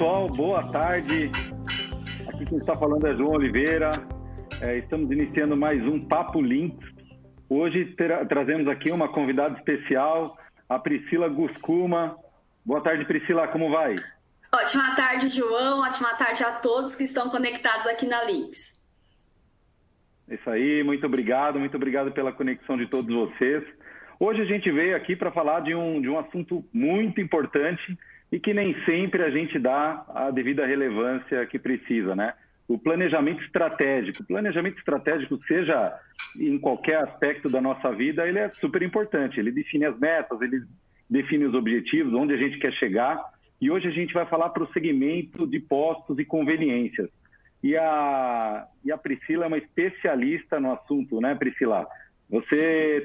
pessoal, boa tarde. Aqui quem está falando é João Oliveira. Estamos iniciando mais um Papo Links. Hoje trazemos aqui uma convidada especial, a Priscila Guscuma. Boa tarde, Priscila, como vai? Ótima tarde, João. Ótima tarde a todos que estão conectados aqui na Links. Isso aí, muito obrigado pela conexão de todos vocês. Hoje a gente veio aqui para falar de um assunto muito importante e que nem sempre a gente dá a devida relevância que precisa, né? O planejamento estratégico. O planejamento estratégico, seja em qualquer aspecto da nossa vida, ele é super importante. Ele define as metas, ele define os objetivos, onde a gente quer chegar. E hoje a gente vai falar para o segmento de postos e conveniências. E a Priscila é uma especialista no assunto, né, Priscila? Você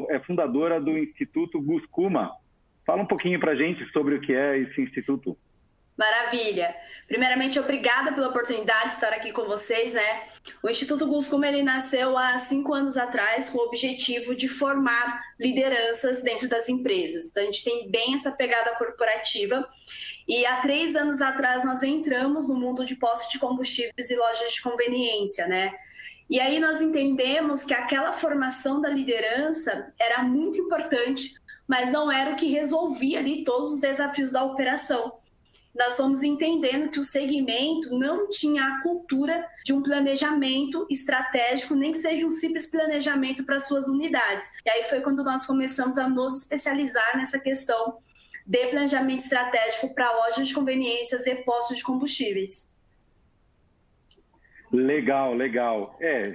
é fundadora do Instituto Guscuma. Fala um pouquinho para a gente sobre o que é esse instituto. Maravilha! Primeiramente, obrigada pela oportunidade de estar aqui com vocês, né? O Instituto Guscuma, ele nasceu há 5 anos atrás com o objetivo de formar lideranças dentro das empresas. Então, a gente tem bem essa pegada corporativa. E há 3 anos atrás, nós entramos no mundo de postos de combustíveis e lojas de conveniência, né? E aí nós entendemos que aquela formação da liderança era muito importante, mas não era o que resolvia ali todos os desafios da operação. Nós fomos entendendo que o segmento não tinha a cultura de um planejamento estratégico, nem que seja um simples planejamento para suas unidades. E aí foi quando nós começamos a nos especializar nessa questão de planejamento estratégico para lojas de conveniências e postos de combustíveis. Legal.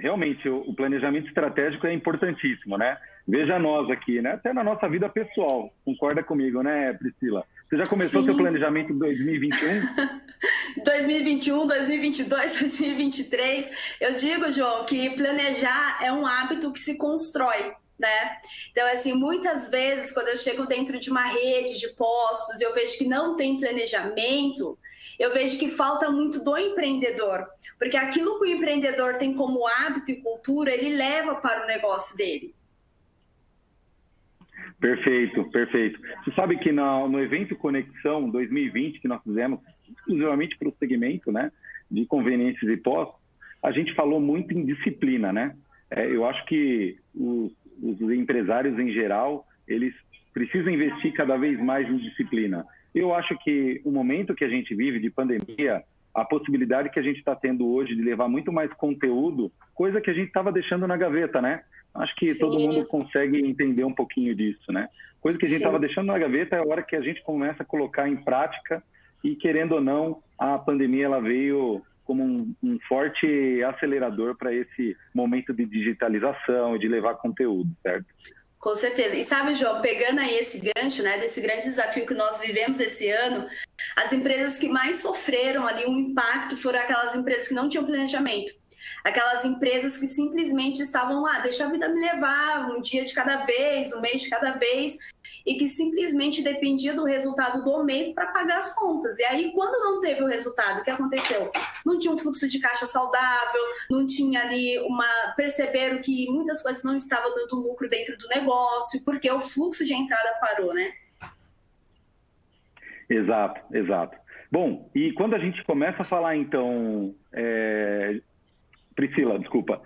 Realmente o planejamento estratégico é importantíssimo, né? Veja nós aqui, né? Até na nossa vida pessoal. Concorda comigo, né, Priscila? Você já começou seu planejamento em 2021? 2021, 2022, 2023. Eu digo, João, que planejar é um hábito que se constrói, né? Então, assim, muitas vezes, quando eu chego dentro de uma rede de postos, eu vejo que não tem planejamento, eu vejo que falta muito do empreendedor, porque aquilo que o empreendedor tem como hábito e cultura, ele leva para o negócio dele. Perfeito. Você sabe que no evento Conexão 2020, que nós fizemos exclusivamente para o segmento, né, de conveniências e postos, a gente falou muito em disciplina, né? Eu acho que os empresários em geral, eles precisam investir cada vez mais em disciplina. Eu acho que o momento que a gente vive de pandemia, a possibilidade que a gente está tendo hoje de levar muito mais conteúdo, coisa que a gente estava deixando na gaveta, né? Acho que Sim. Todo mundo consegue entender um pouquinho disso, né? Coisa que a gente estava deixando na gaveta é a hora que a gente começa a colocar em prática e, querendo ou não, a pandemia ela veio como um forte acelerador para esse momento de digitalização e de levar conteúdo, certo? Com certeza. E sabe, João, pegando aí esse gancho, né, desse grande desafio que nós vivemos esse ano, as empresas que mais sofreram ali um impacto foram aquelas empresas que não tinham planejamento. Aquelas empresas que simplesmente estavam lá, deixa a vida me levar, um dia de cada vez, um mês de cada vez, e que simplesmente dependia do resultado do mês para pagar as contas. E aí, quando não teve o resultado, o que aconteceu? Não tinha um fluxo de caixa saudável, não tinha ali perceberam que muitas coisas não estavam dando lucro dentro do negócio, porque o fluxo de entrada parou, né? Exato. Bom, e quando a gente começa a falar, então... Priscila, desculpa.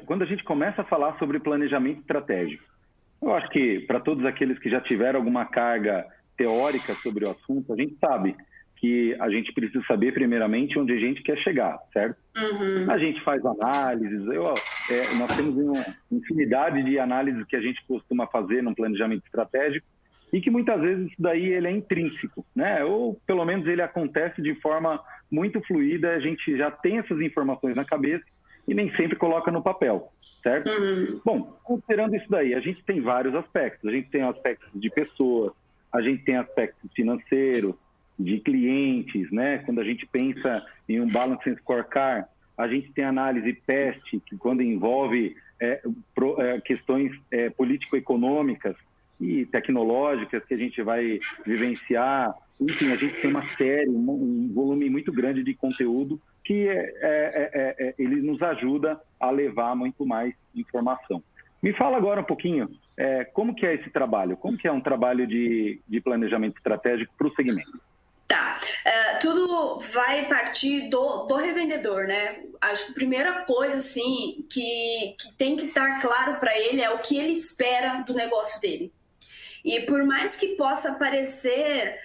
Quando a gente começa a falar sobre planejamento estratégico, eu acho que para todos aqueles que já tiveram alguma carga teórica sobre o assunto, a gente sabe que a gente precisa saber primeiramente onde a gente quer chegar, certo? Uhum. A gente faz análises, nós temos uma infinidade de análises que a gente costuma fazer no planejamento estratégico e que muitas vezes isso daí ele é intrínseco, né? Ou pelo menos ele acontece de forma muito fluida, a gente já tem essas informações na cabeça e nem sempre coloca no papel, certo? Uhum. Bom, considerando isso daí, a gente tem vários aspectos. A gente tem aspectos de pessoas, a gente tem aspectos financeiros, de clientes, né? Quando a gente pensa em um Balance Scorecard, a gente tem análise PEST, que quando envolve questões político-econômicas e tecnológicas que a gente vai vivenciar. Enfim, a gente tem uma série, um volume muito grande de conteúdo que ele nos ajuda a levar muito mais informação. Me fala agora um pouquinho como que é esse trabalho, como que é um trabalho de planejamento estratégico para o segmento. Tá. Tudo vai partir do revendedor, né? Acho que a primeira coisa, assim, que tem que estar claro para ele é o que ele espera do negócio dele. E por mais que possa parecer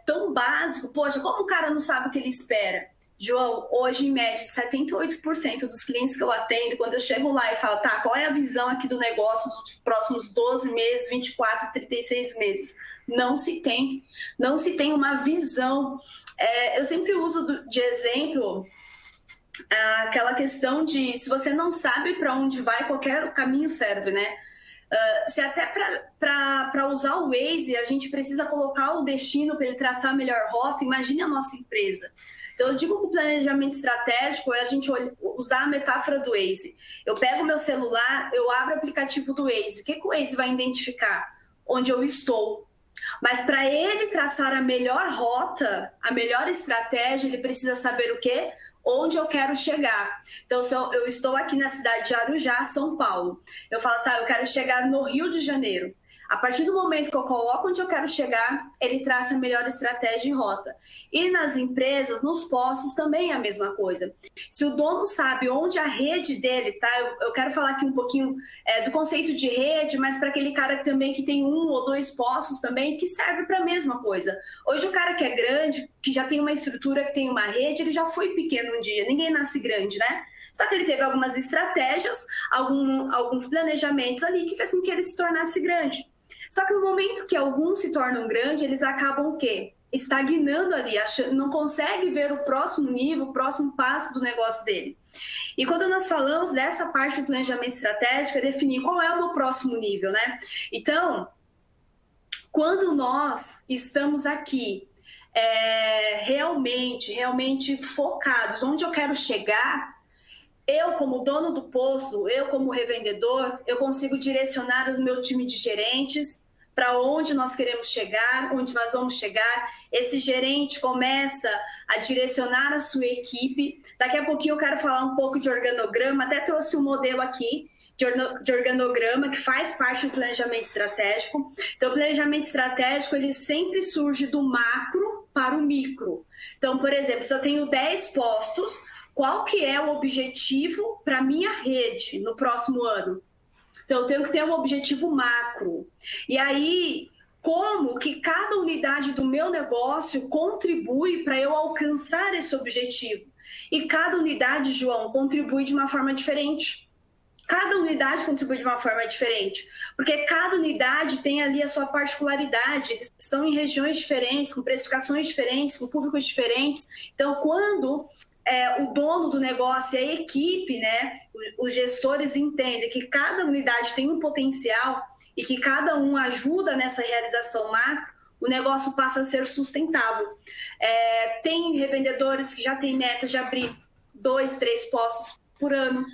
tão básico, poxa, como o cara não sabe o que ele espera? João, hoje, em média, 78% dos clientes que eu atendo, quando eu chego lá e falo, tá, qual é a visão aqui do negócio dos próximos 12 meses, 24, 36 meses? Não se tem uma visão. Eu sempre uso de exemplo aquela questão de se você não sabe para onde vai, qualquer caminho serve, né? Se até para usar o Waze a gente precisa colocar o destino para ele traçar a melhor rota, imagine a nossa empresa. Então, eu digo que o planejamento estratégico é a gente usar a metáfora do Waze. Eu pego o meu celular, eu abro o aplicativo do Waze. O que o Waze vai identificar? Onde eu estou. Mas para ele traçar a melhor rota, a melhor estratégia, ele precisa saber o quê? Onde eu quero chegar. Então, se eu estou aqui na cidade de Arujá, São Paulo, eu falo assim, eu quero chegar no Rio de Janeiro. A partir do momento que eu coloco onde eu quero chegar, ele traça a melhor estratégia e rota. E nas empresas, nos postos, também é a mesma coisa. Se o dono sabe onde a rede dele está, eu quero falar aqui um pouquinho do conceito de rede, mas para aquele cara também que tem 1 ou 2 postos também, que serve para a mesma coisa. Hoje o cara que é grande, que já tem uma estrutura, que tem uma rede, ele já foi pequeno um dia, ninguém nasce grande, né? Só que ele teve algumas estratégias, alguns planejamentos ali que fez com que ele se tornasse grande. Só que no momento que alguns se tornam grandes, eles acabam o quê? Estagnando ali, não consegue ver o próximo nível, o próximo passo do negócio dele. E quando nós falamos dessa parte do planejamento estratégico, é definir qual é o meu próximo nível, né? Então, quando nós estamos aqui realmente focados onde eu quero chegar, eu, como dono do posto, eu, como revendedor, eu consigo direcionar o meu time de gerentes para onde nós queremos chegar, onde nós vamos chegar. Esse gerente começa a direcionar a sua equipe. Daqui a pouquinho eu quero falar um pouco de organograma, até trouxe um modelo aqui de organograma que faz parte do planejamento estratégico. Então, o planejamento estratégico, ele sempre surge do macro para o micro. Então, por exemplo, se eu tenho 10 postos, qual que é o objetivo para a minha rede no próximo ano? Então, eu tenho que ter um objetivo macro. E aí, como que cada unidade do meu negócio contribui para eu alcançar esse objetivo? E cada unidade, João, contribui de uma forma diferente. Cada unidade contribui de uma forma diferente, porque cada unidade tem ali a sua particularidade, eles estão em regiões diferentes, com precificações diferentes, com públicos diferentes. Então, quando o dono do negócio e a equipe, né, os gestores entendem que cada unidade tem um potencial e que cada um ajuda nessa realização macro, o negócio passa a ser sustentável. Tem revendedores que já têm meta de abrir 2, 3 postos por ano.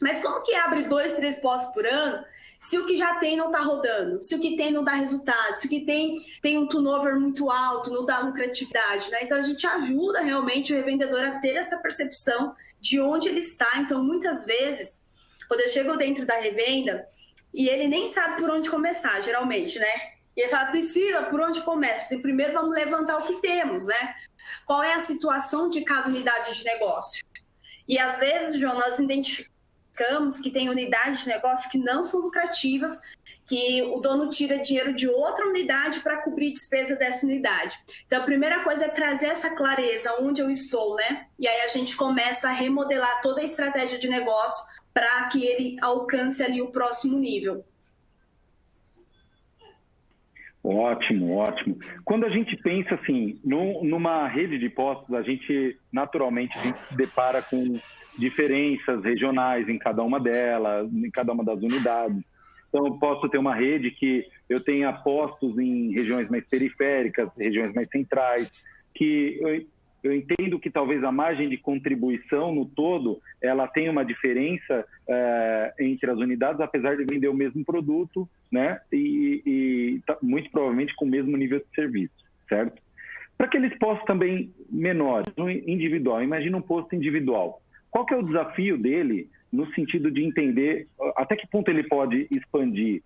Mas como que abre 2, 3 postos por ano se o que já tem não está rodando, se o que tem não dá resultado, se o que tem um turnover muito alto, não dá lucratividade, né? Então, a gente ajuda realmente o revendedor a ter essa percepção de onde ele está. Então, muitas vezes, quando eu chego dentro da revenda, e ele nem sabe por onde começar, geralmente, né? E ele fala, Priscila, por onde começa? E primeiro vamos levantar o que temos, né? Qual é a situação de cada unidade de negócio? E, às vezes, João, nós identificamos que tem unidades de negócio que não são lucrativas, que o dono tira dinheiro de outra unidade para cobrir despesa dessa unidade. Então, a primeira coisa é trazer essa clareza onde eu estou, né? E aí a gente começa a remodelar toda a estratégia de negócio para que ele alcance ali o próximo nível. Ótimo, ótimo. Quando a gente pensa assim, numa rede de postos, a gente naturalmente se depara com diferenças regionais em cada uma delas, em cada uma das unidades. Então, eu posso ter uma rede que eu tenha postos em regiões mais periféricas, regiões mais centrais, que eu entendo que talvez a margem de contribuição no todo, ela tem uma diferença entre as unidades, apesar de vender o mesmo produto, né? E muito provavelmente com o mesmo nível de serviço, certo? Para aqueles postos também menores, um individual, imagina um posto individual. Qual que é o desafio dele no sentido de entender até que ponto ele pode expandir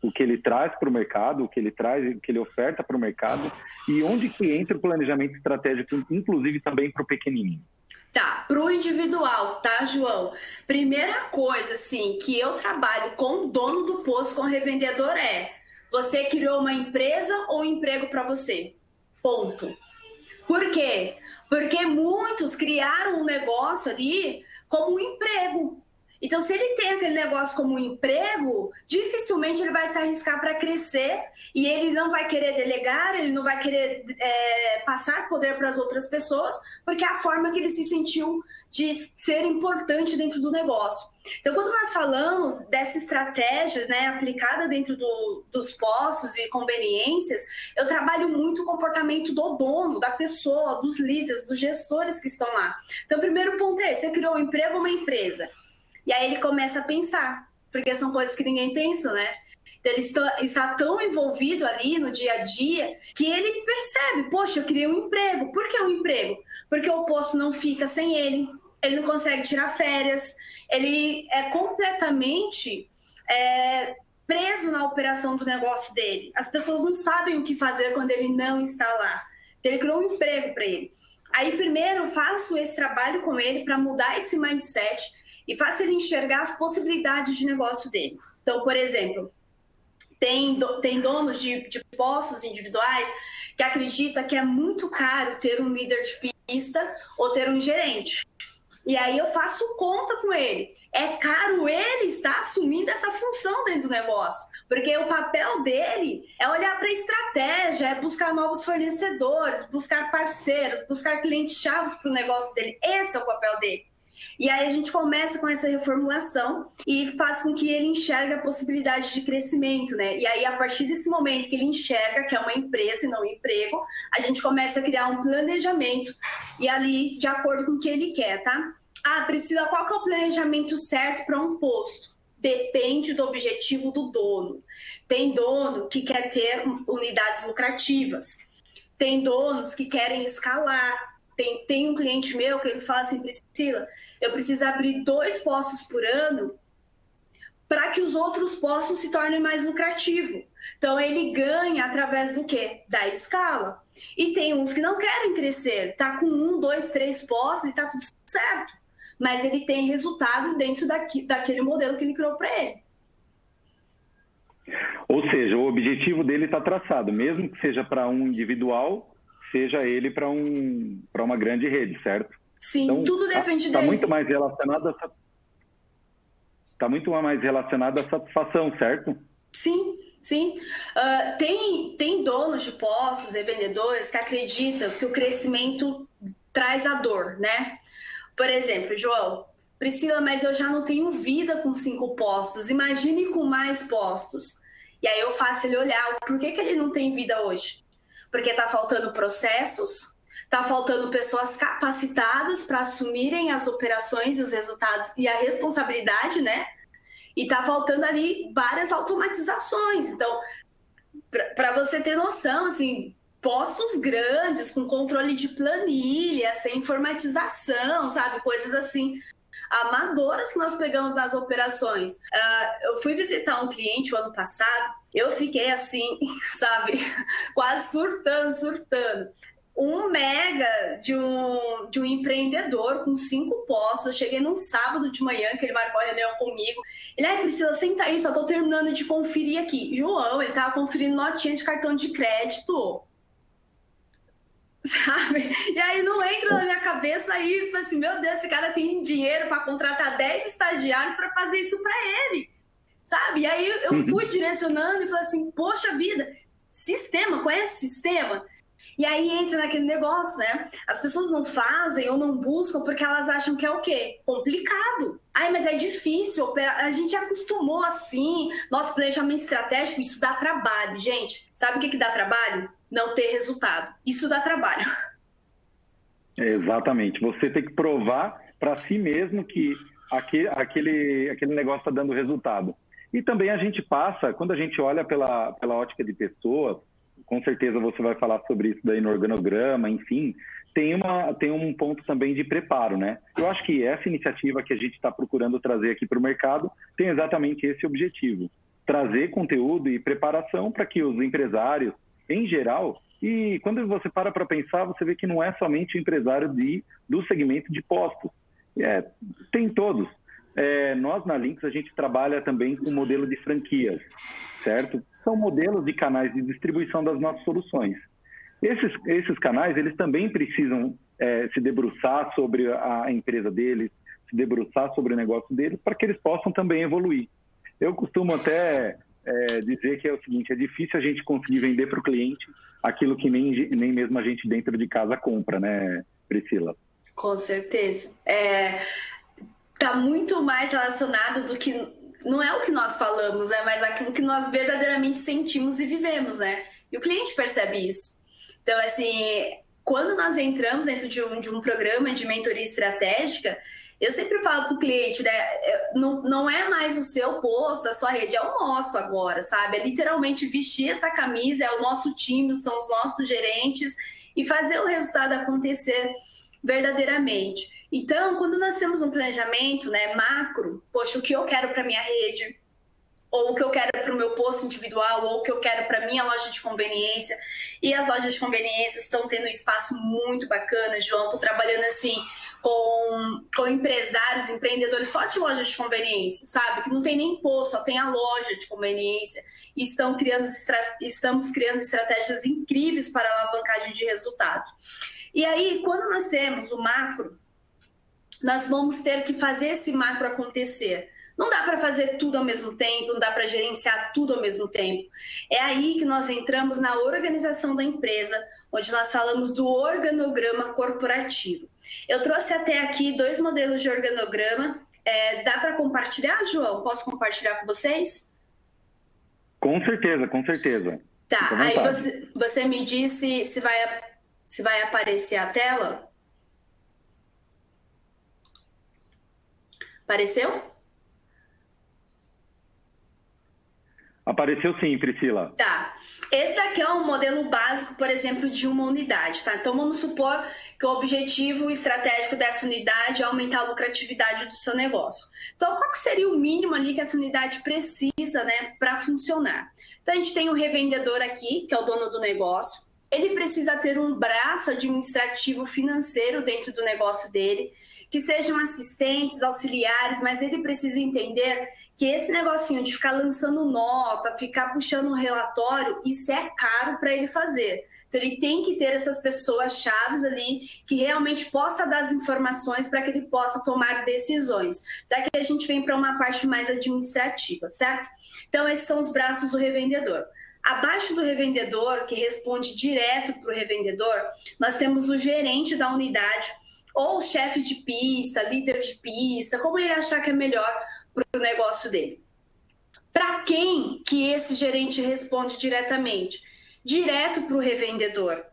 o que ele traz para o mercado, o que ele oferta para o mercado e onde que entra o planejamento estratégico, inclusive também para o pequenininho. Tá, para o individual, tá, João? Primeira coisa, assim, que eu trabalho com o dono do posto, com o revendedor você criou uma empresa ou um emprego para você? Ponto. Por quê? Porque muitos criaram um negócio ali como um emprego. Então, se ele tem aquele negócio como um emprego, dificilmente ele vai se arriscar para crescer e ele não vai querer delegar, ele não vai querer passar poder para as outras pessoas, porque é a forma que ele se sentiu de ser importante dentro do negócio. Então, quando nós falamos dessa estratégia, né, aplicada dentro dos postos e conveniências, eu trabalho muito o comportamento do dono, da pessoa, dos líderes, dos gestores que estão lá. Então, o primeiro ponto é esse: você criou um emprego ou uma empresa? E aí ele começa a pensar, porque são coisas que ninguém pensa, né? Então, ele está tão envolvido ali no dia a dia que ele percebe, poxa, eu criei um emprego. Por que um emprego? Porque o posto não fica sem ele não consegue tirar férias, ele é completamente preso na operação do negócio dele. As pessoas não sabem o que fazer quando ele não está lá. Então, ele criou um emprego para ele. Aí, primeiro, eu faço esse trabalho com ele para mudar esse mindset e faço ele enxergar as possibilidades de negócio dele. Então, por exemplo, tem donos de postos individuais que acreditam que é muito caro ter um líder de pista ou ter um gerente. E aí eu faço conta com ele. É caro ele estar assumindo essa função dentro do negócio, porque o papel dele é olhar para a estratégia, é buscar novos fornecedores, buscar parceiros, buscar clientes-chave para o negócio dele. Esse é o papel dele. E aí a gente começa com essa reformulação e faz com que ele enxergue a possibilidade de crescimento, né? E aí, a partir desse momento que ele enxerga que é uma empresa e não um emprego, a gente começa a criar um planejamento e ali, de acordo com o que ele quer, tá? Ah, Priscila, qual que é o planejamento certo para um posto? Depende do objetivo do dono. Tem dono que quer ter unidades lucrativas. Tem donos que querem escalar. Tem um cliente meu que ele fala assim: Priscila, eu preciso abrir 2 postos por ano para que os outros postos se tornem mais lucrativos. Então, ele ganha através do quê? Da escala. E tem uns que não querem crescer, tá com 1, 2, 3 postos e tá tudo certo. Mas ele tem resultado dentro daquele modelo que ele criou para ele. Ou seja, o objetivo dele está traçado, mesmo que seja para um individual, seja ele para uma grande rede, certo? Sim, então, tudo depende dele. Está muito mais relacionado à satisfação, certo? Sim, sim. Tem donos de postos e vendedores que acreditam que o crescimento traz a dor, né? Por exemplo, João, Priscila, mas eu já não tenho vida com 5 postos, imagine com mais postos. E aí eu faço ele olhar, por que ele não tem vida hoje? Porque está faltando processos, está faltando pessoas capacitadas para assumirem as operações e os resultados e a responsabilidade, né? E está faltando ali várias automatizações. Então, para você ter noção, assim, postos grandes, com controle de planilha, sem informatização, sabe? Coisas assim, amadoras que nós pegamos nas operações. Eu fui visitar um cliente o ano passado, eu fiquei assim, sabe? Quase surtando. Um mega de um empreendedor com 5 postos. Eu cheguei num sábado de manhã, que ele marcou a reunião comigo. Ele, Priscila, senta aí, só tô terminando de conferir aqui. João, ele tava conferindo notinha de cartão de crédito. Sabe? E aí não entra na minha cabeça isso, assim, meu Deus, esse cara tem dinheiro para contratar 10 estagiários para fazer isso para ele, sabe? E aí eu fui direcionando e falei assim, poxa vida, sistema, conhece sistema? E aí entra naquele negócio, né? As pessoas não fazem ou não buscam porque elas acham que é o quê? Complicado. Mas é difícil, a gente acostumou assim, nosso planejamento estratégico, isso dá trabalho, gente. Sabe o que dá trabalho? Não ter resultado. Isso dá trabalho. Exatamente. Você tem que provar para si mesmo que aquele negócio está dando resultado. E também a gente passa, quando a gente olha pela ótica de pessoas, com certeza você vai falar sobre isso daí no organograma, enfim, tem um ponto também de preparo, né? Eu acho que essa iniciativa que a gente está procurando trazer aqui para o mercado tem exatamente esse objetivo. trazer conteúdo e preparação para que os empresários, em geral, e quando você para pensar, você vê que não é somente o empresário do segmento de postos, tem todos. Nós na Linx a gente trabalha também com modelo de franquias, certo? São modelos de canais de distribuição das nossas soluções. Esses canais, eles também precisam se debruçar sobre a empresa deles, se debruçar sobre o negócio deles, para que eles possam também evoluir. Eu costumo até dizer que é o seguinte, é difícil a gente conseguir vender para o cliente aquilo que nem mesmo a gente dentro de casa compra, né, Priscila? Com certeza. Tá muito mais relacionado do que... Não é o que nós falamos, né, mas aquilo que nós verdadeiramente sentimos e vivemos, né? E o cliente percebe isso. Então, assim, quando nós entramos dentro de um programa de mentoria estratégica, eu sempre falo para o cliente, né? Não é mais o seu posto, a sua rede, é o nosso agora, sabe? É literalmente vestir essa camisa, é o nosso time, são os nossos gerentes e fazer o resultado acontecer verdadeiramente. Então, quando nós temos um planejamento, né, macro, poxa, o que eu quero para minha rede, ou o que eu quero para o meu posto individual, ou o que eu quero para a minha loja de conveniência. E as lojas de conveniência estão tendo um espaço muito bacana, João. Estou trabalhando assim com empresários, empreendedores só de lojas de conveniência, sabe? Que não tem nem posto, só tem a loja de conveniência. E estamos criando estratégias incríveis para a alavancagem de resultados. E aí, quando nós temos o macro, nós vamos ter que fazer esse macro acontecer. Não dá para fazer tudo ao mesmo tempo, não dá para gerenciar tudo ao mesmo tempo. É aí que nós entramos na organização da empresa, onde nós falamos do organograma corporativo. Eu trouxe até aqui 2 modelos de organograma. Dá para compartilhar, João? Posso compartilhar com vocês? Com certeza, com certeza. Tá, aí você me diz se vai aparecer a tela. Apareceu? Apareceu sim, Priscila. Tá. Esse daqui é um modelo básico, por exemplo, de uma unidade, tá? Então, vamos supor que o objetivo estratégico dessa unidade é aumentar a lucratividade do seu negócio. Então, qual que seria o mínimo ali que essa unidade precisa, né, para funcionar? Então, a gente tem o revendedor aqui, que é o dono do negócio. Ele precisa ter um braço administrativo financeiro dentro do negócio dele, que sejam assistentes, auxiliares, mas ele precisa entender que esse negocinho de ficar lançando nota, ficar puxando um relatório, isso é caro para ele fazer. Então, ele tem que ter essas pessoas chaves ali que realmente possa dar as informações para que ele possa tomar decisões. Daqui a gente vem para uma parte mais administrativa, certo? Então, esses são os braços do revendedor. Abaixo do revendedor, que responde direto para o revendedor, nós temos o gerente da unidade, ou chefe de pista, líder de pista, como ele achar que é melhor para o negócio dele. Para quem que esse gerente responde diretamente? Direto para o revendedor.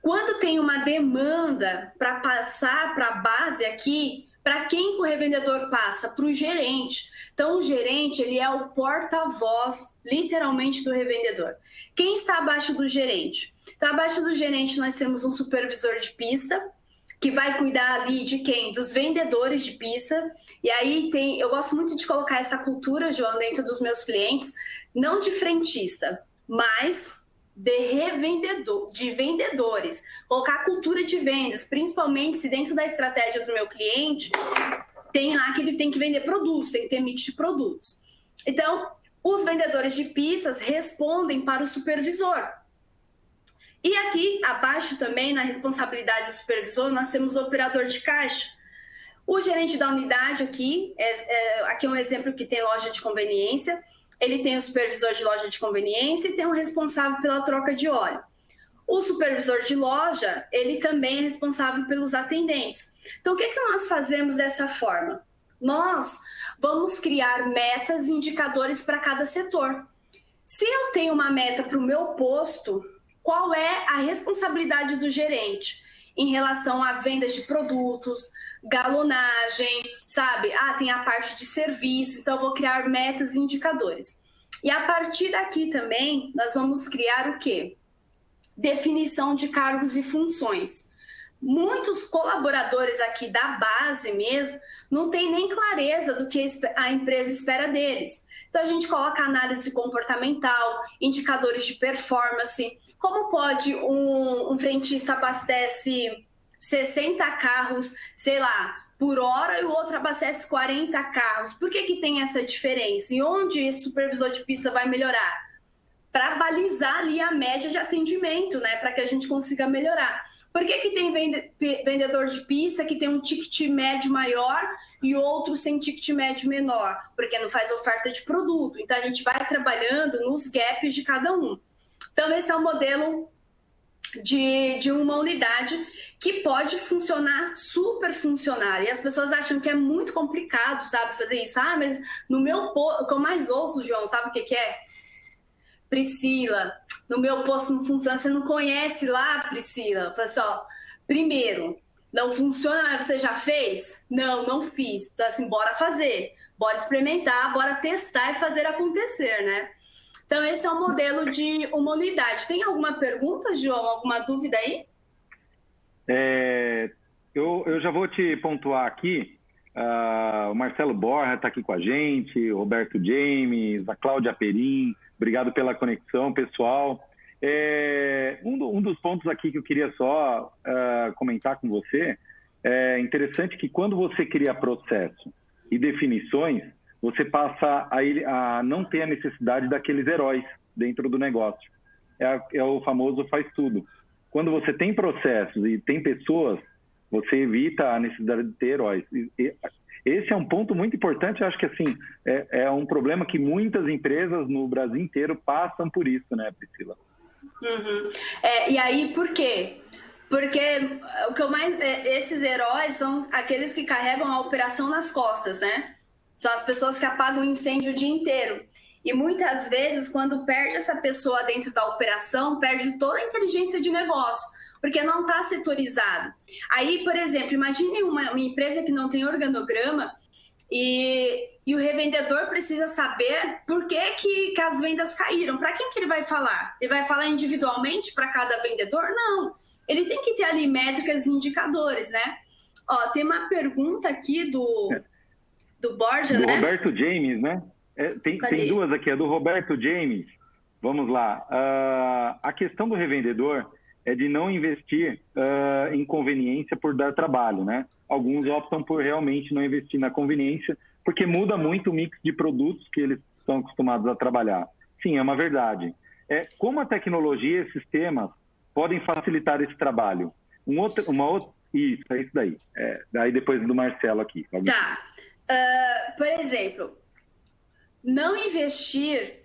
Quando tem uma demanda para passar para a base aqui, para quem que o revendedor passa? Para o gerente. Então, o gerente, ele é o porta-voz, literalmente, do revendedor. Quem está abaixo do gerente? Então, abaixo do gerente, nós temos um supervisor de pista, que vai cuidar ali de quem? Dos vendedores de pista. E aí eu gosto muito de colocar essa cultura, João, dentro dos meus clientes, não de frentista, mas de vendedores. Colocar a cultura de vendas, principalmente se dentro da estratégia do meu cliente, tem lá que ele tem que vender produtos, tem que ter mix de produtos. Então, os vendedores de pistas respondem para o supervisor. E aqui, abaixo também, na responsabilidade do supervisor, nós temos o operador de caixa. O gerente da unidade aqui é um exemplo que tem loja de conveniência, ele tem o supervisor de loja de conveniência e tem um responsável pela troca de óleo. O supervisor de loja, ele também é responsável pelos atendentes. Então, o que nós fazemos dessa forma? Nós vamos criar metas e indicadores para cada setor. Se eu tenho uma meta para o meu posto, qual é a responsabilidade do gerente em relação a vendas de produtos, galonagem, sabe? Tem a parte de serviço, então eu vou criar metas e indicadores. E a partir daqui também, nós vamos criar o quê? Definição de cargos e funções. muitos colaboradores aqui da base mesmo não têm nem clareza do que a empresa espera deles. Então, a gente coloca análise comportamental, indicadores de performance. Como pode um frentista abastece 60 carros, sei lá, por hora, e o outro abastece 40 carros? Por que tem essa diferença? E onde esse supervisor de pista vai melhorar? Para balizar ali a média de atendimento, né? Para que a gente consiga melhorar. Por que tem vendedor de pista que tem um ticket médio maior e outros tem ticket médio menor? Porque não faz oferta de produto. Então, a gente vai trabalhando nos gaps de cada um. Então, esse é o modelo de uma unidade que pode funcionar, super funcionar. E as pessoas acham que é muito complicado, sabe, fazer isso. Ah, mas no meu posto, o que eu mais ouço, João, sabe o que é? Priscila, no meu posto não funciona. Você não conhece lá, Priscila? Fala assim, ó, primeiro, não funciona, mas você já fez? Não, não fiz. Então, assim, bora fazer, bora experimentar, bora testar e fazer acontecer, né? Então, esse é o modelo de uma unidade. Tem alguma pergunta, João? Alguma dúvida aí? Eu já vou te pontuar aqui. O Marcelo Borja está aqui com a gente, o Roberto James, a Cláudia Perim. Obrigado pela conexão, pessoal. Um dos pontos aqui que eu queria só comentar com você, é interessante que quando você cria processo e definições, você passa a não ter a necessidade daqueles heróis dentro do negócio. É o famoso faz tudo. Quando você tem processos e tem pessoas, você evita a necessidade de ter heróis. Esse é um ponto muito importante. Eu acho que assim, é um problema que muitas empresas no Brasil inteiro passam por isso, né, Priscila? Uhum. E aí, por quê? Porque o que eu mais, esses heróis são aqueles que carregam a operação nas costas, né? São as pessoas que apagam o incêndio o dia inteiro. E muitas vezes, quando perde essa pessoa dentro da operação, perde toda a inteligência de negócio, porque não está setorizado. Aí, por exemplo, imagine uma empresa que não tem organograma e o revendedor precisa saber por que as vendas caíram. Para quem que ele vai falar? Ele vai falar individualmente para cada vendedor? Não. Ele tem que ter ali métricas e indicadores, né? Ó, tem uma pergunta aqui do Borja, do né? Roberto James, né? Tem duas aqui, a do Roberto James. Vamos lá. A questão do revendedor é de não investir em conveniência por dar trabalho, né? Alguns optam por realmente não investir na conveniência, porque muda muito o mix de produtos que eles estão acostumados a trabalhar. Sim, é uma verdade. Como a tecnologia e sistemas podem facilitar esse trabalho? Isso, é isso daí. Daí depois do Marcelo aqui. Tá. Por exemplo, não investir,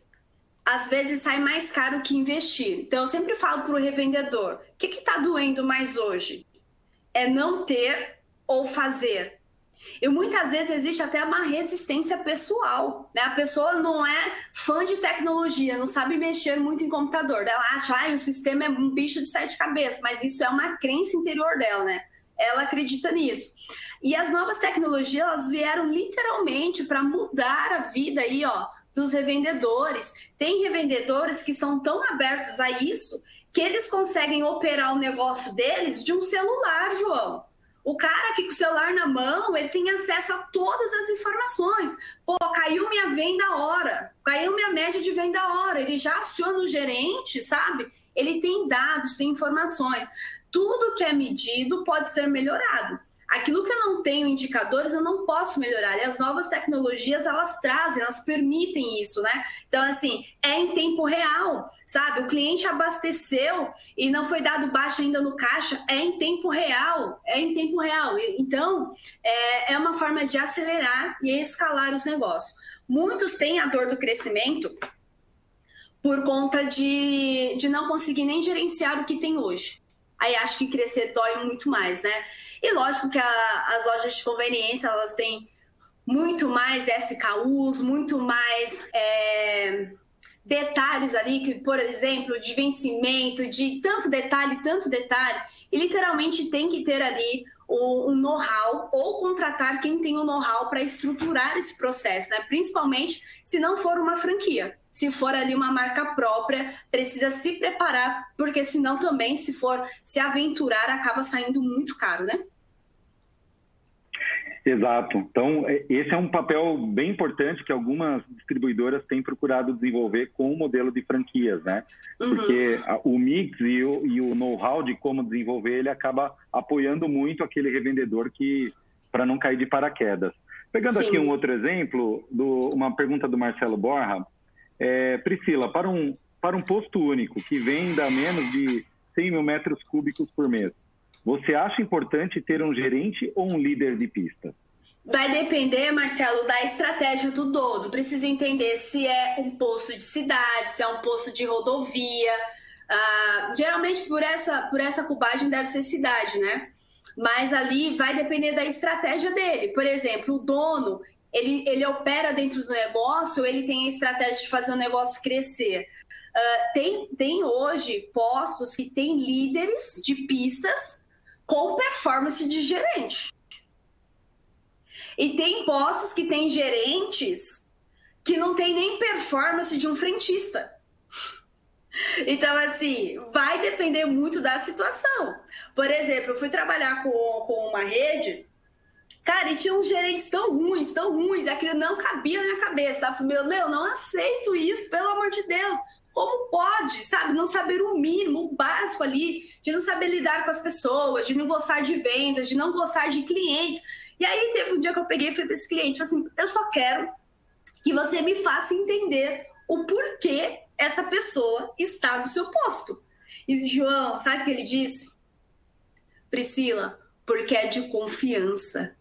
às vezes sai mais caro que investir. Então, eu sempre falo para o revendedor, o que está doendo mais hoje? É não ter ou fazer. E muitas vezes existe até uma resistência pessoal, né? A pessoa não é fã de tecnologia, não sabe mexer muito em computador. Ela acha, o sistema é um bicho de 7 cabeças, mas isso é uma crença interior dela, né? Ela acredita nisso. E as novas tecnologias, elas vieram literalmente para mudar a vida aí, ó, dos revendedores. Tem revendedores que são tão abertos a isso que eles conseguem operar o negócio deles de um celular, João. O cara aqui com o celular na mão, ele tem acesso a todas as informações. Pô, caiu minha venda a hora, caiu minha média de venda a hora. Ele já aciona o gerente, sabe? Ele tem dados, tem informações. Tudo que é medido pode ser melhorado. Aquilo que eu não tenho indicadores, eu não posso melhorar. E as novas tecnologias, elas trazem, elas permitem isso, né? Então, assim, é em tempo real, sabe? O cliente abasteceu e não foi dado baixa ainda no caixa, é em tempo real, é em tempo real. Então, é uma forma de acelerar e escalar os negócios. Muitos têm a dor do crescimento por conta de não conseguir nem gerenciar o que tem hoje. Aí acho que crescer dói muito mais, né? E lógico que as lojas de conveniência, elas têm muito mais SKUs, muito mais detalhes ali, que, por exemplo, de vencimento, de tanto detalhe, e literalmente tem que ter ali um know-how ou contratar quem tem o know-how para estruturar esse processo, né? Principalmente se não for uma franquia. Se for ali uma marca própria, precisa se preparar, porque senão também, se for se aventurar, acaba saindo muito caro, né? Exato. Então, esse é um papel bem importante que algumas distribuidoras têm procurado desenvolver com o modelo de franquias, né? Porque o mix e o know-how de como desenvolver, ele acaba apoiando muito aquele revendedor para não cair de paraquedas. Pegando aqui um outro exemplo, uma pergunta do Marcelo Borja. Priscila, para um posto único que venda menos de 100 mil metros cúbicos por mês, você acha importante ter um gerente ou um líder de pista? Vai depender, Marcelo, da estratégia do dono. Precisa entender se é um posto de cidade, se é um posto de rodovia. Geralmente, por essa cubagem deve ser cidade, né? Mas ali vai depender da estratégia dele. Por exemplo, o dono, ele opera dentro do negócio, ele tem a estratégia de fazer o negócio crescer. Tem hoje postos que têm líderes de pistas com performance de gerente. E tem postos que têm gerentes que não tem nem performance de um frentista. Então, assim, vai depender muito da situação. Por exemplo, eu fui trabalhar com uma rede, cara, e tinha uns gerentes tão ruins, aquilo não cabia na minha cabeça. Eu falei, meu, não aceito isso, pelo amor de Deus. Como pode, sabe, não saber o mínimo, o básico ali, de não saber lidar com as pessoas, de não gostar de vendas, de não gostar de clientes. E aí teve um dia que eu peguei e fui para esse cliente, assim, eu só quero que você me faça entender o porquê essa pessoa está no seu posto. E João, sabe o que ele disse? Priscila, porque é de confiança.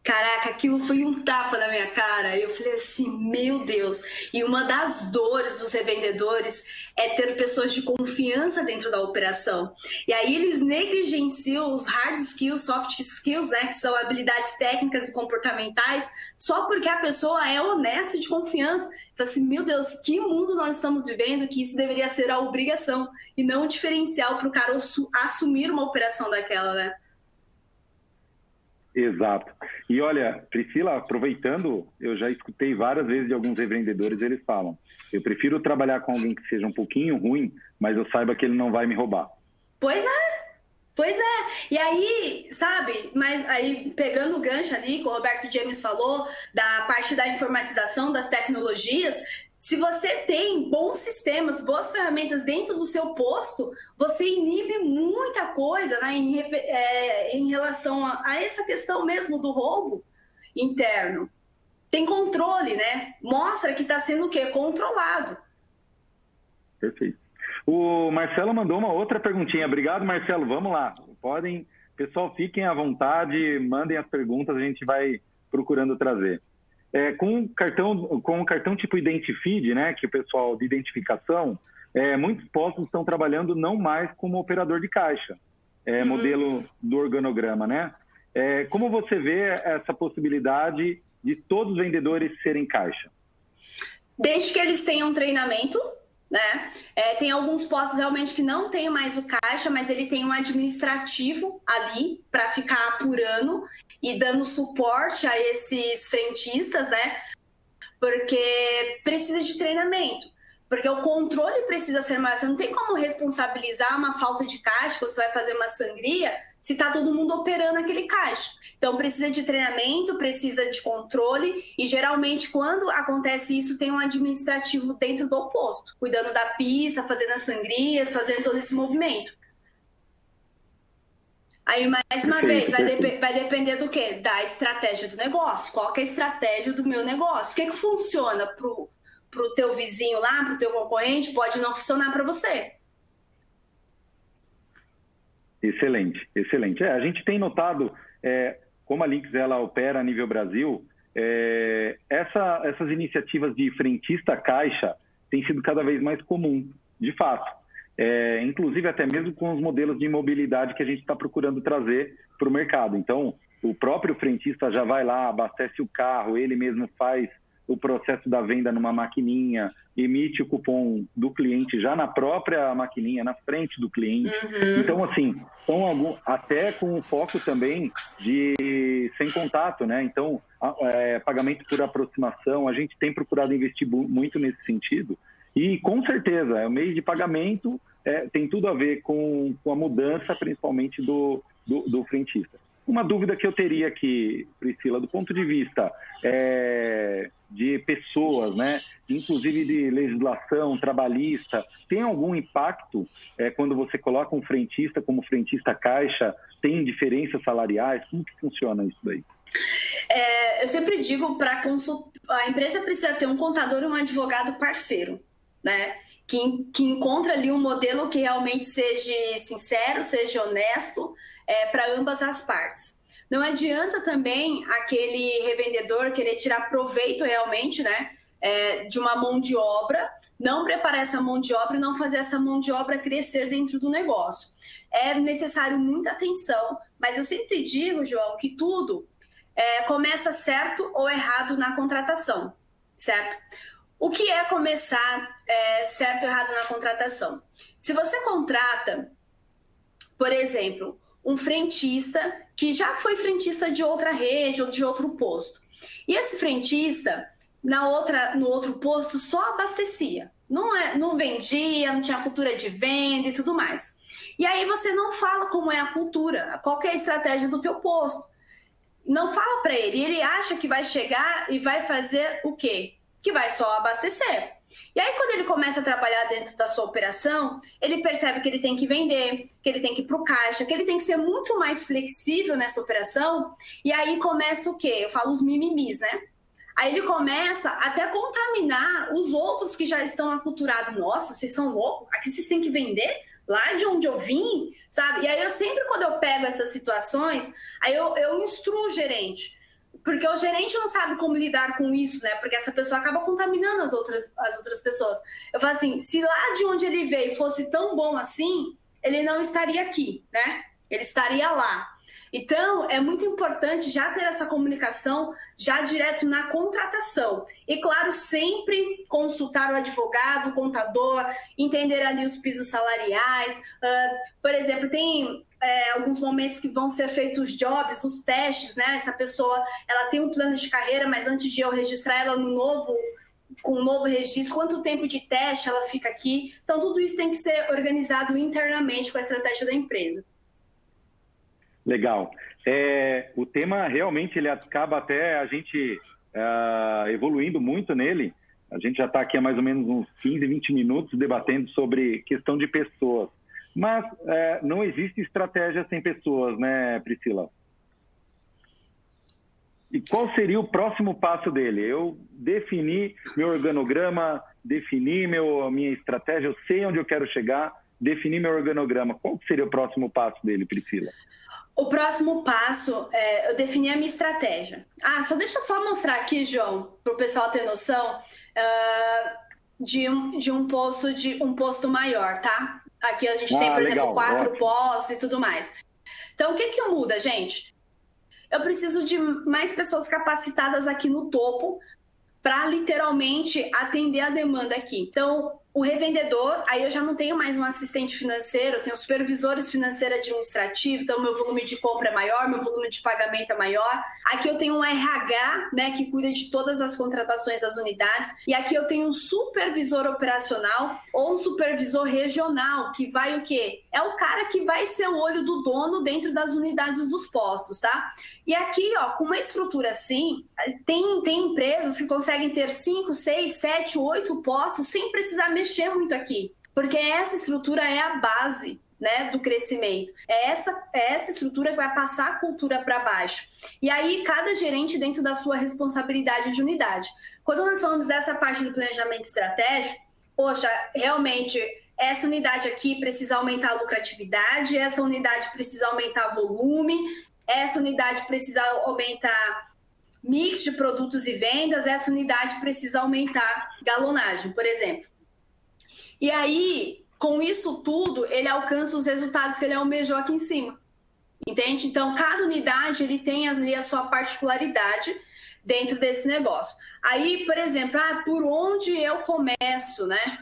Caraca, aquilo foi um tapa na minha cara. Eu falei assim, meu Deus. E uma das dores dos revendedores é ter pessoas de confiança dentro da operação. E aí eles negligenciam os hard skills, soft skills, né, que são habilidades técnicas e comportamentais, só porque a pessoa é honesta e de confiança. Eu falei assim, meu Deus, que mundo nós estamos vivendo que isso deveria ser a obrigação e não o diferencial para o cara assumir uma operação daquela, né? Exato. E olha, Priscila, aproveitando, eu já escutei várias vezes de alguns revendedores, eles falam, eu prefiro trabalhar com alguém que seja um pouquinho ruim, mas eu saiba que ele não vai me roubar. Pois é. E aí, sabe, mas aí pegando o gancho ali que o Roberto James falou, da parte da informatização, das tecnologias, se você tem bons sistemas, boas ferramentas dentro do seu posto, você inibe muita coisa, né, em relação a essa questão mesmo do roubo interno. Tem controle, né? Mostra que está sendo o quê? Controlado. Perfeito. O Marcelo mandou uma outra perguntinha. Obrigado, Marcelo. Vamos lá. Pessoal, fiquem à vontade, mandem as perguntas, a gente vai procurando trazer. Com o cartão tipo Identifid, né, que o pessoal de identificação, muitos postos estão trabalhando não mais como operador de caixa, modelo do organograma, né? Como você vê essa possibilidade de todos os vendedores serem caixa? Desde que eles tenham treinamento, né? Tem alguns postos realmente que não tem mais o caixa, mas ele tem um administrativo ali para ficar apurando e dando suporte a esses frentistas, né? Porque precisa de treinamento. Porque o controle precisa ser mais... Você não tem como responsabilizar uma falta de caixa quando você vai fazer uma sangria se está todo mundo operando aquele caixa. Então, precisa de treinamento, precisa de controle e, geralmente, quando acontece isso, tem um administrativo dentro do posto, cuidando da pista, fazendo as sangrias, fazendo todo esse movimento. Aí, mais uma vez, vai depender do quê? Da estratégia do negócio. Qual que é a estratégia do meu negócio? O que funciona pro teu vizinho lá, pro teu concorrente, pode não funcionar para você. Excelente, excelente. A gente tem notado, como a Lynx ela opera a nível Brasil, essas iniciativas de frentista caixa têm sido cada vez mais comum, de fato. Inclusive até mesmo com os modelos de mobilidade que a gente está procurando trazer para o mercado. Então, o próprio frentista já vai lá, abastece o carro, ele mesmo faz o processo da venda numa maquininha, emite o cupom do cliente já na própria maquininha, na frente do cliente. Então, assim, até com o foco também de sem contato, né? Então, pagamento por aproximação, a gente tem procurado investir muito nesse sentido. E, com certeza, o meio de pagamento tem tudo a ver com a mudança, principalmente do frentista. Uma dúvida que eu teria aqui, Priscila, do ponto de vista de pessoas, né, inclusive de legislação trabalhista, tem algum impacto quando você coloca um frentista como frentista caixa? Tem diferenças salariais? Como que funciona isso daí? Eu sempre digo para a empresa precisa ter um contador e um advogado parceiro, né? Que encontra ali um modelo que realmente seja sincero, seja honesto para ambas as partes. Não adianta também aquele revendedor querer tirar proveito realmente, né, de uma mão de obra, não preparar essa mão de obra e não fazer essa mão de obra crescer dentro do negócio. É necessário muita atenção, mas eu sempre digo, João, que tudo começa certo ou errado na contratação, certo? O que é começar certo ou errado na contratação? Se você contrata, por exemplo, um frentista que já foi frentista de outra rede ou de outro posto, e esse frentista, no outro posto, só abastecia, não vendia, não tinha cultura de venda e tudo mais. E aí você não fala como é a cultura, qual que é a estratégia do teu posto. Não fala para ele, ele acha que vai chegar e vai fazer o quê? Que vai só abastecer. E aí, quando ele começa a trabalhar dentro da sua operação, ele percebe que ele tem que vender, que ele tem que ir para o caixa, que ele tem que ser muito mais flexível nessa operação. E aí começa o quê? Eu falo os mimimis, né? Aí ele começa até a contaminar os outros que já estão aculturados. Nossa, vocês são loucos? Aqui vocês têm que vender? Lá de onde eu vim, sabe? E aí eu sempre, quando eu pego essas situações, aí eu instruo o gerente. Porque o gerente não sabe como lidar com isso, né? Porque essa pessoa acaba contaminando as outras pessoas. Eu falo assim, se lá de onde ele veio fosse tão bom assim, ele não estaria aqui, né? Ele estaria lá. Então, é muito importante já ter essa comunicação já direto na contratação. E, claro, sempre consultar o advogado, o contador, entender ali os pisos salariais. Por exemplo, tem alguns momentos que vão ser feitos jobs, os testes, né? Essa pessoa, ela tem um plano de carreira, mas antes de eu registrar ela com um novo registro, quanto tempo de teste ela fica aqui. Então, tudo isso tem que ser organizado internamente com a estratégia da empresa. Legal. O tema realmente ele acaba até a gente evoluindo muito nele. A gente já está aqui há mais ou menos uns 15, 20 minutos debatendo sobre questão de pessoas. Mas não existe estratégia sem pessoas, né, Priscila? E qual seria o próximo passo dele? Eu defini meu organograma, defini minha estratégia, eu sei onde eu quero chegar, defini meu organograma. Qual seria o próximo passo dele, Priscila? O próximo passo eu defini a minha estratégia. Deixa eu só mostrar aqui, João, para o pessoal ter noção de um posto maior, tá? Aqui a gente tem, por exemplo, 4 postos e tudo mais. Então, o que muda, gente? Eu preciso de mais pessoas capacitadas aqui no topo para literalmente atender a demanda aqui. Então, o revendedor, aí eu já não tenho mais um assistente financeiro, eu tenho supervisores financeiro administrativo, então meu volume de compra é maior, meu volume de pagamento é maior. Aqui eu tenho um RH, né, que cuida de todas as contratações das unidades. E aqui eu tenho um supervisor operacional ou um supervisor regional, que vai o quê? É o cara que vai ser o olho do dono dentro das unidades dos postos, tá? E aqui, ó, com uma estrutura assim, tem empresas que conseguem ter 5, 6, 7, 8 postos sem precisar mexer muito aqui, porque essa estrutura é a base, né, do crescimento. É essa estrutura que vai passar a cultura para baixo. E aí, cada gerente dentro da sua responsabilidade de unidade. Quando nós falamos dessa parte do planejamento estratégico, poxa, realmente, essa unidade aqui precisa aumentar a lucratividade, essa unidade precisa aumentar volume, essa unidade precisa aumentar mix de produtos e vendas, essa unidade precisa aumentar galonagem, por exemplo. E aí, com isso tudo, ele alcança os resultados que ele almejou aqui em cima. Entende? Então, cada unidade ele tem ali a sua particularidade. dentro desse negócio. Aí, por exemplo, por onde eu começo, né?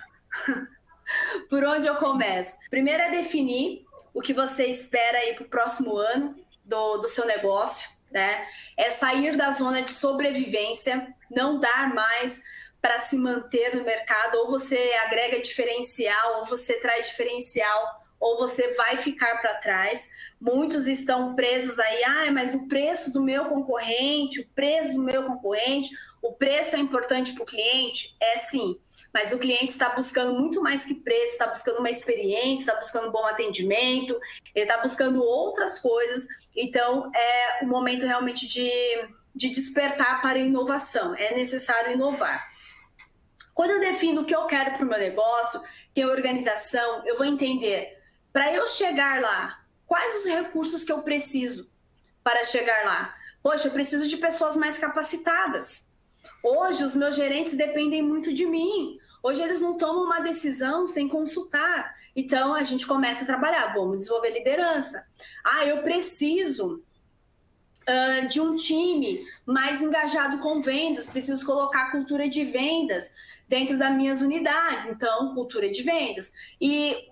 Por onde eu começo? Primeiro é definir o que você espera aí para o próximo ano do seu negócio, né? É sair da zona de sobrevivência, não dar mais para se manter no mercado, ou você agrega diferencial, ou você traz diferencial, ou você vai ficar para trás. Muitos estão presos aí, mas o preço do meu concorrente, o preço é importante para o cliente? É sim, mas o cliente está buscando muito mais que preço, está buscando uma experiência, está buscando um bom atendimento, ele está buscando outras coisas. Então, é o momento realmente de despertar para a inovação. É necessário inovar. Quando eu defino o que eu quero para o meu negócio, tem organização, eu vou entender, para eu chegar lá, quais os recursos que eu preciso para chegar lá? Poxa, eu preciso de pessoas mais capacitadas. Hoje, os meus gerentes dependem muito de mim. Hoje, eles não tomam uma decisão sem consultar. Então, a gente começa a trabalhar, vamos desenvolver liderança. Eu preciso de um time mais engajado com vendas, preciso colocar cultura de vendas dentro das minhas unidades. Então, cultura de vendas. E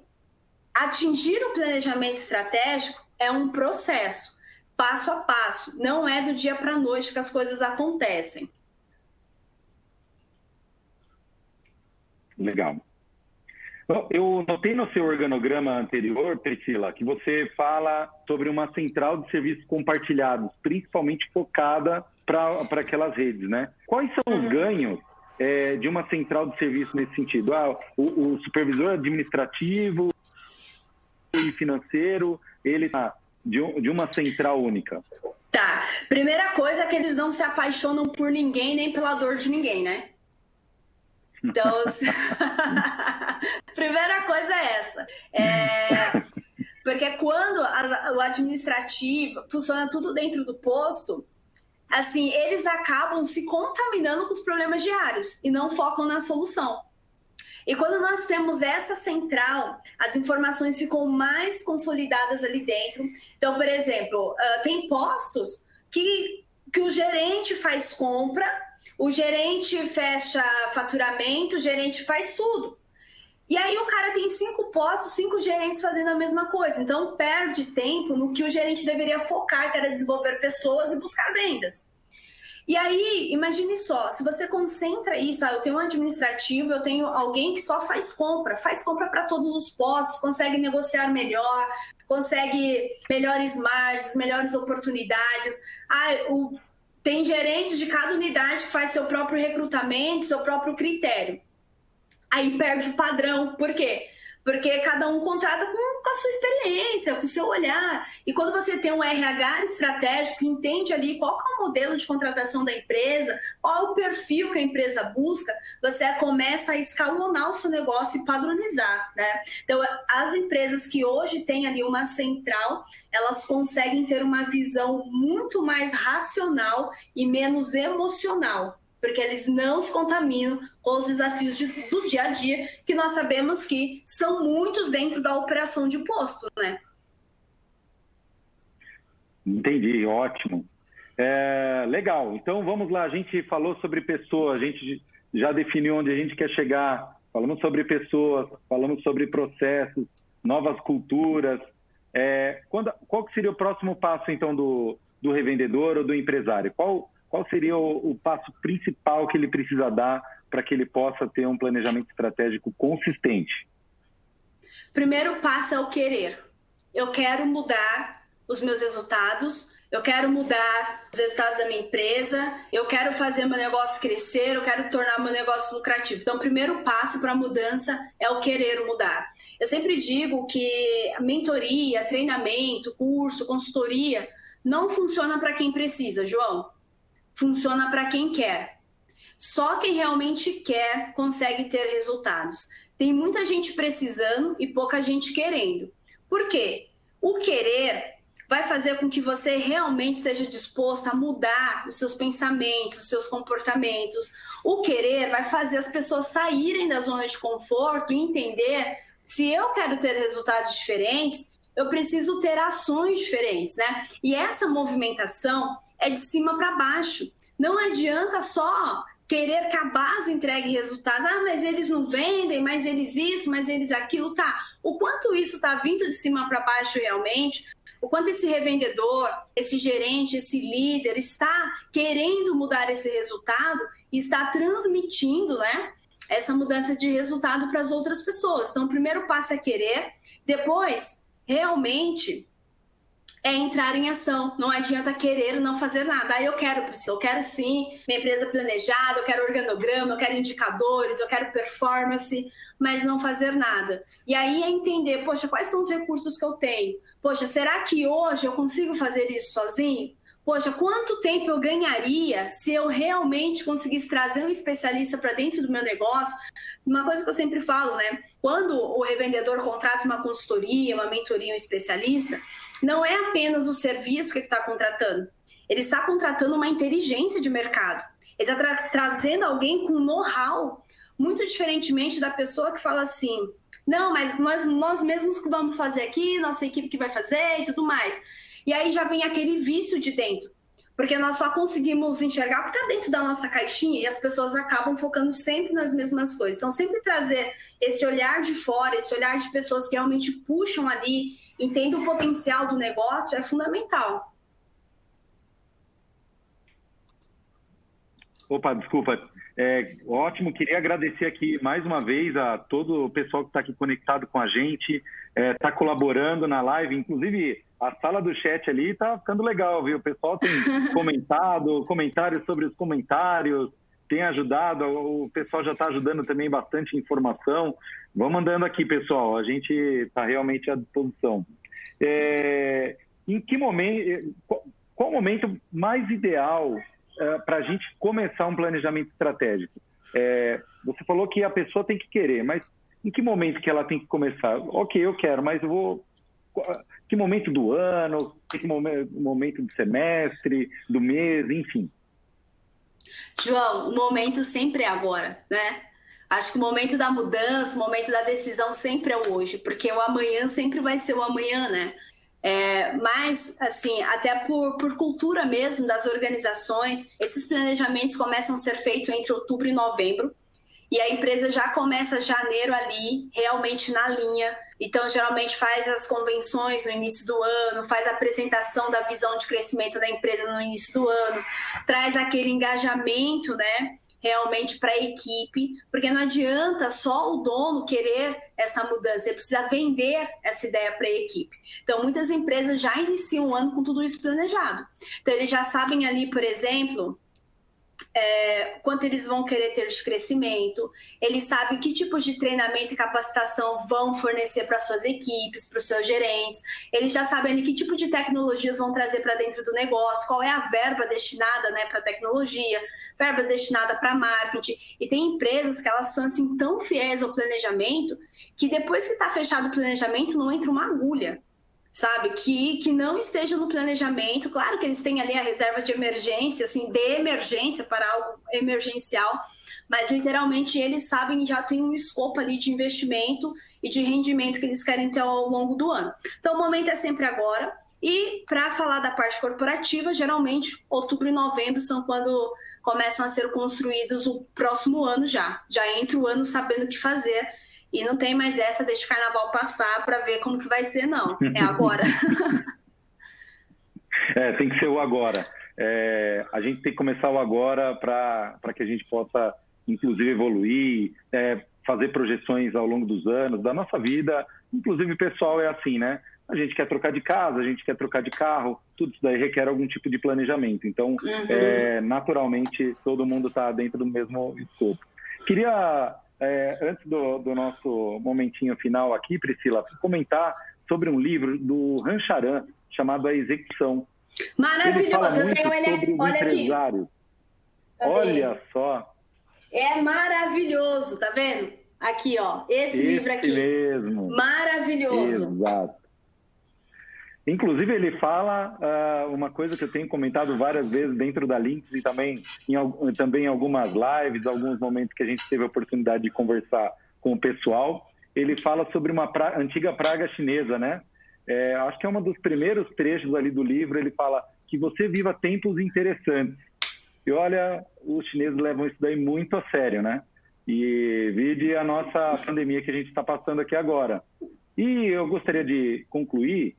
atingir o planejamento estratégico é um processo, passo a passo. Não é do dia para a noite que as coisas acontecem. Legal. Eu notei no seu organograma anterior, Priscila, que você fala sobre uma central de serviços compartilhados, principalmente focada para aquelas redes, né? Quais são os ganhos de uma central de serviço nesse sentido? O supervisor administrativo e financeiro, ele está de uma central única. Tá. Primeira coisa é que eles não se apaixonam por ninguém, nem pela dor de ninguém, né? Então, primeira coisa é essa. Porque quando o administrativo funciona tudo dentro do posto, assim, eles acabam se contaminando com os problemas diários e não focam na solução. E quando nós temos essa central, as informações ficam mais consolidadas ali dentro. Então, por exemplo, tem postos que o gerente faz compra, o gerente fecha faturamento, o gerente faz tudo. E aí o cara tem 5 postos, 5 gerentes fazendo a mesma coisa. Então perde tempo no que o gerente deveria focar, que era desenvolver pessoas e buscar vendas. E aí, imagine só, se você concentra isso, eu tenho um administrativo, eu tenho alguém que só faz compra para todos os postos, consegue negociar melhor, consegue melhores margens, melhores oportunidades. Tem gerentes de cada unidade que faz seu próprio recrutamento, seu próprio critério. Aí perde o padrão. Por quê? Porque cada um contrata com a sua experiência, com o seu olhar. E quando você tem um RH estratégico, entende ali qual que é o modelo de contratação da empresa, qual é o perfil que a empresa busca, você começa a escalonar o seu negócio e padronizar, né? Então, as empresas que hoje têm ali uma central, elas conseguem ter uma visão muito mais racional e menos emocional, porque eles não se contaminam com os desafios do dia a dia, que nós sabemos que são muitos dentro da operação de posto, né? Entendi, ótimo. Legal, então vamos lá, a gente falou sobre pessoas, a gente já definiu onde a gente quer chegar, falamos sobre pessoas, falamos sobre processos, novas culturas. Qual que seria o próximo passo, então, do revendedor ou do empresário? Qual seria o passo principal que ele precisa dar para que ele possa ter um planejamento estratégico consistente? Primeiro passo é o querer. Eu quero mudar os meus resultados, eu quero mudar os resultados da minha empresa, eu quero fazer meu negócio crescer, eu quero tornar meu negócio lucrativo. Então, o primeiro passo para a mudança é o querer mudar. Eu sempre digo que a mentoria, treinamento, curso, consultoria não funciona para quem precisa, João. Funciona para quem quer. Só quem realmente quer consegue ter resultados. Tem muita gente precisando e pouca gente querendo. Por quê? O querer vai fazer com que você realmente seja disposto a mudar os seus pensamentos, os seus comportamentos. O querer vai fazer as pessoas saírem da zona de conforto e entender, se eu quero ter resultados diferentes, eu preciso ter ações diferentes, né? E essa movimentação é de cima para baixo. Não adianta só querer que a base entregue resultados. Ah, mas eles não vendem, mas eles isso, mas eles aquilo, tá. O quanto isso está vindo de cima para baixo realmente, o quanto esse revendedor, esse gerente, esse líder está querendo mudar esse resultado e está transmitindo, né, essa mudança de resultado para as outras pessoas. Então, o primeiro passo é querer, depois, realmente, é entrar em ação. Não adianta querer não fazer nada. Aí eu quero, Priscila, eu quero sim minha empresa planejada, eu quero organograma, eu quero indicadores, eu quero performance, mas não fazer nada. E aí é entender, poxa, quais são os recursos que eu tenho? Poxa, será que hoje eu consigo fazer isso sozinho? Poxa, quanto tempo eu ganharia se eu realmente conseguisse trazer um especialista para dentro do meu negócio? Uma coisa que eu sempre falo, né? Quando o revendedor contrata uma consultoria, uma mentoria, um especialista, não é apenas o serviço que ele está contratando. Ele está contratando uma inteligência de mercado. Ele está trazendo alguém com know-how, muito diferentemente da pessoa que fala assim, não, mas nós mesmos que vamos fazer aqui, nossa equipe que vai fazer e tudo mais. E aí já vem aquele vício de dentro, porque nós só conseguimos enxergar o que está dentro da nossa caixinha e as pessoas acabam focando sempre nas mesmas coisas. Então, sempre trazer esse olhar de fora, esse olhar de pessoas que realmente puxam ali, entendem o potencial do negócio, é fundamental. Opa, desculpa. Ótimo, queria agradecer aqui mais uma vez a todo o pessoal que está aqui conectado com a gente, está colaborando na live, inclusive a sala do chat ali está ficando legal, viu? O pessoal tem comentado, comentários sobre os comentários, tem ajudado, o pessoal já está ajudando também bastante informação. Vão mandando aqui, pessoal, a gente está realmente à disposição. Em que momento, qual o momento mais ideal para a gente começar um planejamento estratégico? Você falou que a pessoa tem que querer, mas em que momento que ela tem que começar? Ok, eu quero, mas eu vou... Que momento do ano, que momento do semestre, do mês, enfim. João, o momento sempre é agora, né? Acho que o momento da mudança, o momento da decisão sempre é o hoje, porque o amanhã sempre vai ser o amanhã, né? Mas, assim, até por cultura mesmo das organizações, esses planejamentos começam a ser feitos entre outubro e novembro, e a empresa já começa janeiro ali, realmente na linha. Então, geralmente faz as convenções no início do ano, faz a apresentação da visão de crescimento da empresa no início do ano, traz aquele engajamento, né, realmente para a equipe, porque não adianta só o dono querer essa mudança, ele precisa vender essa ideia para a equipe. Então, muitas empresas já iniciam o ano com tudo isso planejado. Então, eles já sabem ali, por exemplo... quanto eles vão querer ter de crescimento, eles sabem que tipos de treinamento e capacitação vão fornecer para suas equipes, para os seus gerentes, eles já sabem ali que tipo de tecnologias vão trazer para dentro do negócio, qual é a verba destinada, né, para tecnologia, verba destinada para marketing, e tem empresas que elas são assim, tão fiéis ao planejamento, que depois que está fechado o planejamento não entra uma agulha, sabe, que não esteja no planejamento. Claro que eles têm ali a reserva de emergência, assim, de emergência para algo emergencial, mas literalmente eles sabem, já tem um escopo ali de investimento e de rendimento que eles querem ter ao longo do ano. Então o momento é sempre agora. E para falar da parte corporativa, geralmente outubro e novembro são quando começam a ser construídos o próximo ano já entra o ano sabendo o que fazer. E não tem mais essa, deixa o carnaval passar para ver como que vai ser, não. É agora. Tem que ser o agora. A gente tem que começar o agora para que a gente possa, inclusive, evoluir, fazer projeções ao longo dos anos, da nossa vida. Inclusive, pessoal, é assim, né? A gente quer trocar de casa, a gente quer trocar de carro, tudo isso daí requer algum tipo de planejamento. Então, naturalmente, todo mundo está dentro do mesmo escopo. Queria... antes do nosso momentinho final aqui, Priscila, comentar sobre um livro do Rancharan chamado A Execução. Maravilhoso, eu tenho ele, olha aqui. Olha só. É maravilhoso, tá vendo? Aqui, ó, esse livro aqui. Mesmo. Maravilhoso. Exato. Inclusive, ele fala uma coisa que eu tenho comentado várias vezes dentro da Lynx e também em algumas lives, alguns momentos que a gente teve a oportunidade de conversar com o pessoal. Ele fala sobre uma antiga praga chinesa, né? Acho que é um dos primeiros trechos ali do livro. Ele fala que você viva tempos interessantes. E olha, os chineses levam isso daí muito a sério, né? E vide a nossa pandemia que a gente está passando aqui agora. E eu gostaria de concluir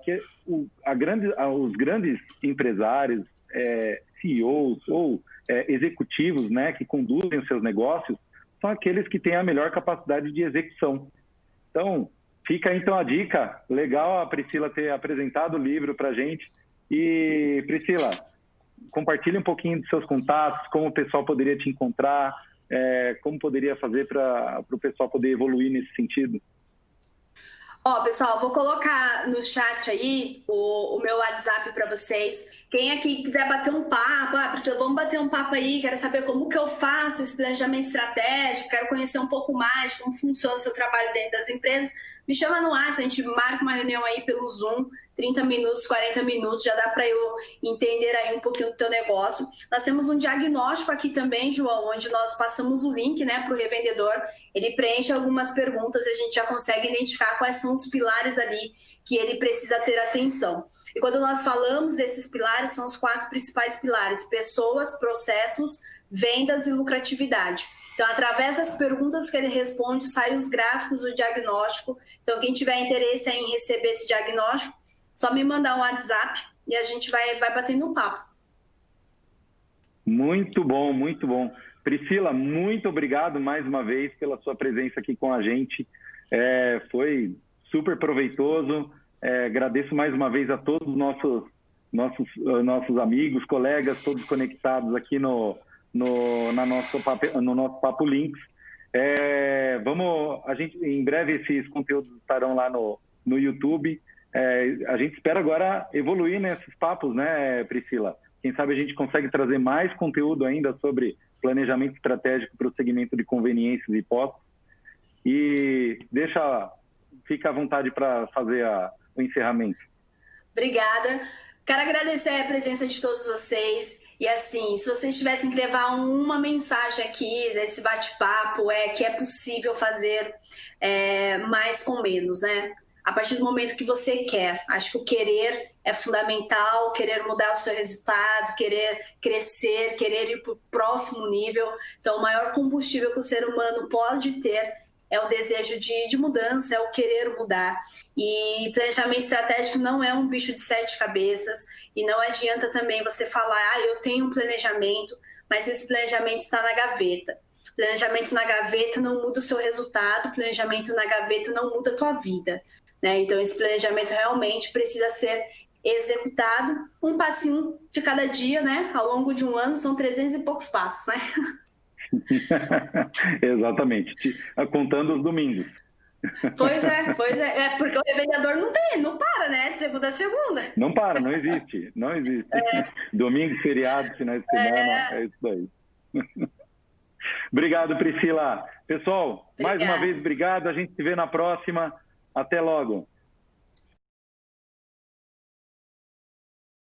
que os grandes empresários, CEOs ou executivos, né, que conduzem os seus negócios, são aqueles que têm a melhor capacidade de execução. Então, fica então a dica. Legal a Priscila ter apresentado o livro para a gente. E, Priscila, compartilhe um pouquinho dos seus contatos, como o pessoal poderia te encontrar, como poderia fazer para o pessoal poder evoluir nesse sentido. Ó, pessoal, vou colocar no chat aí o meu WhatsApp para vocês. Quem aqui quiser bater um papo, Priscila, vamos bater um papo aí, quero saber como que eu faço esse planejamento estratégico, quero conhecer um pouco mais de como funciona o seu trabalho dentro das empresas, me chama no WhatsApp, a gente marca uma reunião aí pelo Zoom, 30 minutos, 40 minutos, já dá para eu entender aí um pouquinho do teu negócio. Nós temos um diagnóstico aqui também, João, onde nós passamos o link, né, para o revendedor, ele preenche algumas perguntas e a gente já consegue identificar quais são os pilares ali que ele precisa ter atenção. E quando nós falamos desses pilares, são os 4 principais pilares: pessoas, processos, vendas e lucratividade. Então, através das perguntas que ele responde, saem os gráficos do diagnóstico. Então, quem tiver interesse em receber esse diagnóstico, só me mandar um WhatsApp e a gente vai batendo um papo. Muito bom, muito bom. Priscila, muito obrigado mais uma vez pela sua presença aqui com a gente. Foi super proveitoso. Agradeço mais uma vez a todos os nossos amigos, colegas, todos conectados aqui no nosso Papo Links. Em breve esses conteúdos estarão lá no YouTube. A gente espera agora evoluir nesses papos, né, Priscila? Quem sabe a gente consegue trazer mais conteúdo ainda sobre planejamento estratégico para o segmento de conveniências e postos. E fica à vontade para fazer o encerramento. Obrigada. Quero agradecer a presença de todos vocês. E assim, se vocês tivessem que levar uma mensagem aqui desse bate-papo, que é possível fazer mais com menos, né? A partir do momento que você quer. Acho que o querer é fundamental, querer mudar o seu resultado, querer crescer, querer ir para o próximo nível. Então, o maior combustível que o ser humano pode ter é o desejo de mudança, é o querer mudar. E planejamento estratégico não é um bicho de 7 cabeças, e não adianta também você falar, eu tenho um planejamento, mas esse planejamento está na gaveta. Planejamento na gaveta não muda o seu resultado, planejamento na gaveta não muda a tua vida, né? Então, esse planejamento realmente precisa ser executado, um passinho de cada dia, né? Ao longo de um ano, são 300 e poucos passos, né? Exatamente, contando os domingos. Pois é, porque o revendedor não para, né, de segunda a segunda. Não para, não existe. Domingo, feriado, finais de semana, é isso daí. Obrigado, Priscila. Pessoal, mais uma vez, obrigado, a gente se vê na próxima. Até logo.